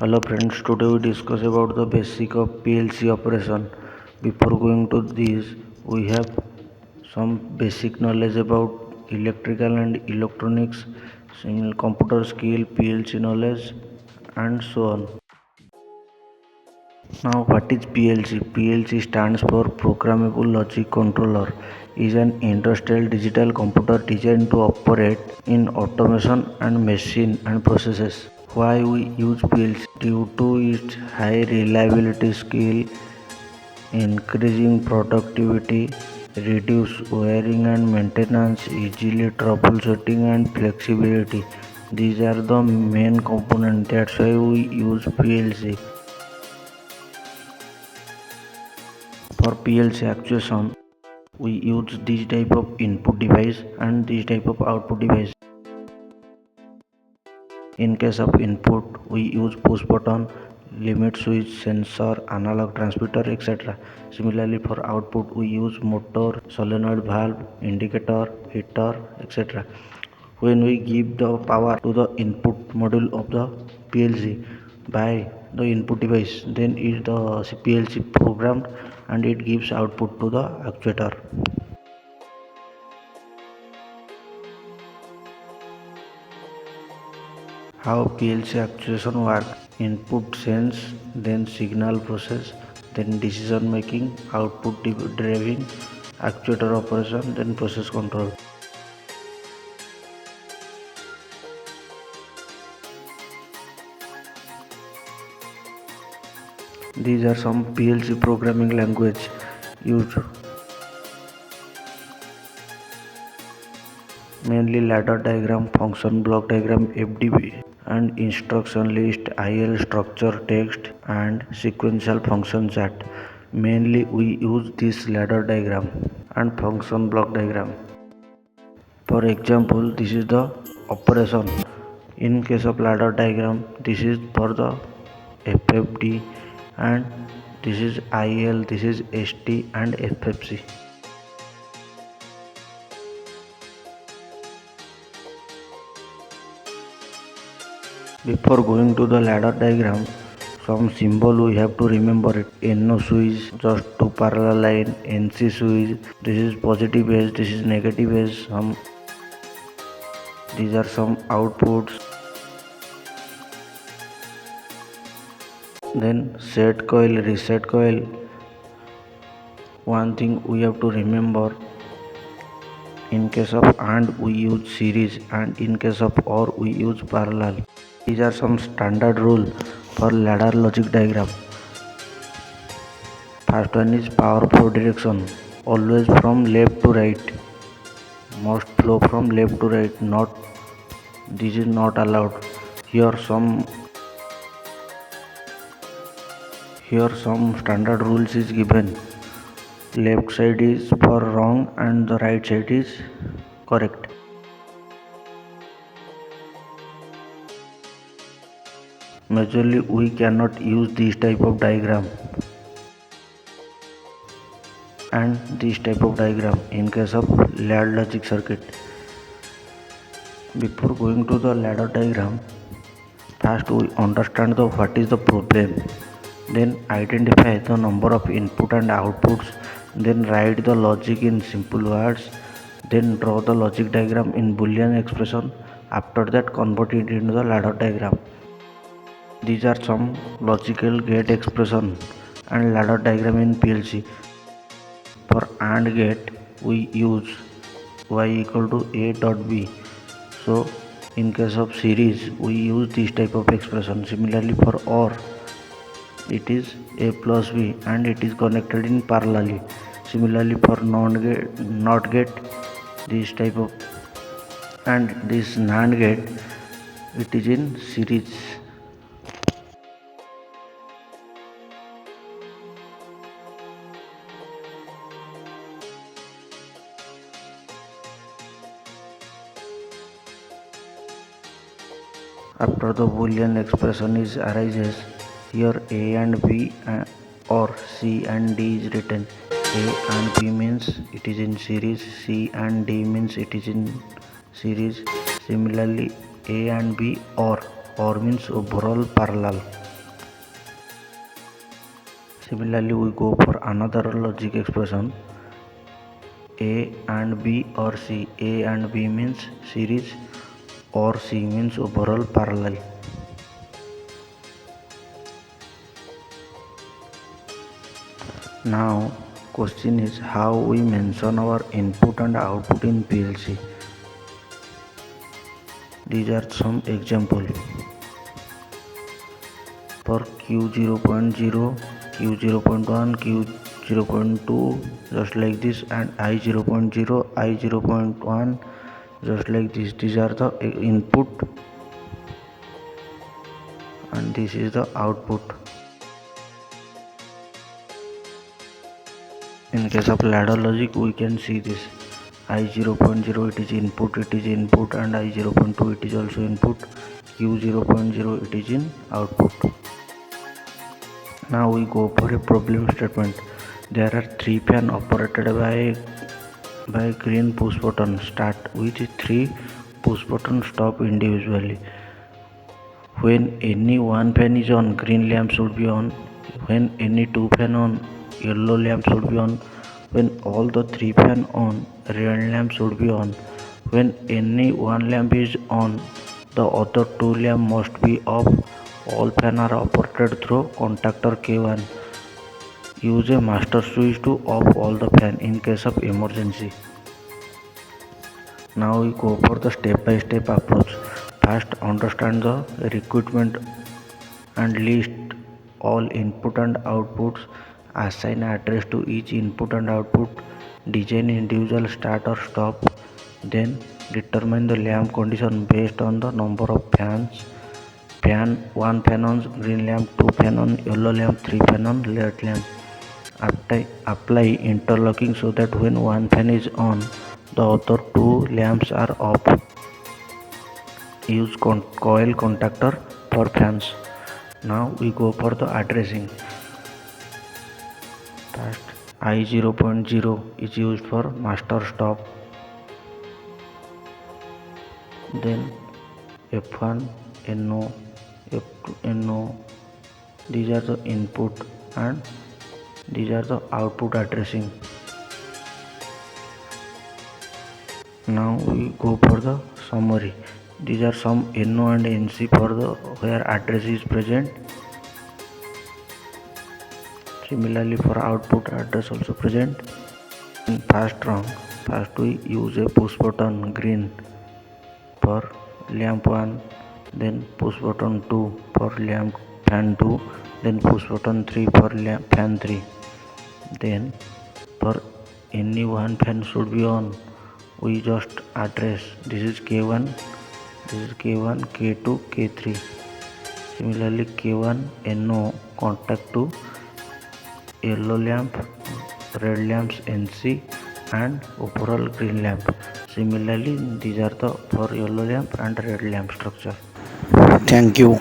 Hello friends, today we discuss about the basic of PLC operation. Before going to this, we have some basic knowledge about electrical and electronics, computer skill, PLC knowledge and so on. Now what is PLC? PLC stands for Programmable Logic Controller. Is an industrial digital computer designed to operate in automation and machine and processes. Why we use PLC? Due to its high reliability skill, increasing productivity, reduce wiring and maintenance, easily troubleshooting and flexibility. These are the main components. That's why we use PLC. For PLC actuation, we use this type of input device and this type of output device. In case of input, we use push button, limit switch, sensor, analog transmitter, etc. Similarly, for output, we use motor, solenoid valve, indicator, heater, etc. When we give the power to the input module of the PLC by the input device, then is the PLC programmed and it gives output to the actuator. How PLC actuation work? Input sense, then signal process, then decision making, output driving, actuator operation, then process control. These are some PLC programming language used. Mainly ladder diagram, function block diagram, FDB, and instruction list, IL structure text, and sequential function chart. Mainly we use this ladder diagram and function block diagram. For example, this is the operation. In case of ladder diagram, this is for the FFD, and this is IL, this is ST and FFC. Before going to the ladder diagram, some symbol we have to remember it. NO switch, just two parallel line, NC switch, this is positive edge, this is negative edge. These are some outputs. Then set coil, reset coil. One thing we have to remember, in case of AND we use series and in case of OR we use parallel. These are some standard rules for ladder logic diagram. First one is power flow direction, always from left to right. Must flow from left to right, this is not allowed. Here some standard rules is given. Left side is for wrong and the right side is correct. Majorly we cannot use this type of diagram and this type of diagram in case of ladder logic circuit. Before going to the ladder diagram, first we understand what is the problem, then identify the number of input and outputs, then write the logic in simple words, then draw the logic diagram in Boolean expression. After that, convert it into the ladder diagram. These are some logical gate expression and ladder diagram in PLC. For AND gate, we use y equal to a dot b. So in case of series, we use this type of expression. Similarly for OR, it is a plus b and it is connected in parallelly. Similarly for NOT gate, this type of, and this NAND gate, it is in series. After the Boolean expression is arises, here A and B or C and D is written. A and B means it is in series, C and D means it is in series. Similarly, A and B or means overall parallel. Similarly, we go for another logic expression, A and B or C. A and B means series or C means overall parallel. Now question is how we mention our input and output in PLC. These are some examples. For Q0.0, Q0.1, Q0.2 just like this, and I0.0, I0.1 just like this. These are the input and this is the output. In case of ladder logic, we can see this I0.0 it is input, and I0.2 it is also input, Q0.0 it is in output. Now we go for a problem statement. There are 3 fans operated by green push button start with 3 push button stop individually. When any one fan is on, green lamp should be on. When any 2 fan on, yellow lamp should be on. When all the 3 fan on, red lamp should be on. When any one lamp is on, the other 2 lamp must be off. All fans are operated through contactor K1. Use a master switch to off all the fan in case of emergency. Now we go for the step-by-step approach. First, understand the requirement and list all input and outputs. Assign address to each input and output. Design individual start or stop. Then determine the lamp condition based on the number of fans. 1 fan on green lamp, 2 fan on yellow lamp, 3 fan on red lamp. Apply interlocking so that when one fan is on, the other 2 lamps are off. Use coil contactor for fans. Now we go for the addressing. First, I0.0 is used for master stop. Then F1, NO, F2, NO. These are the input and these are the output addressing. Now we go for the summary. These are some NO and NC for the where address is present. Similarly for output address also present. In first round, first we use a push button green for lamp 1, then push button 2 for lamp fan 2, then push button 3 for lamp fan 3. Then for any one fan should be on, we just address this is K1, K2, K3. Similarly K1 NO contact to yellow lamp, red lamps NC and overall green lamp. Similarly these are the for yellow lamp and red lamp structure. Thank you.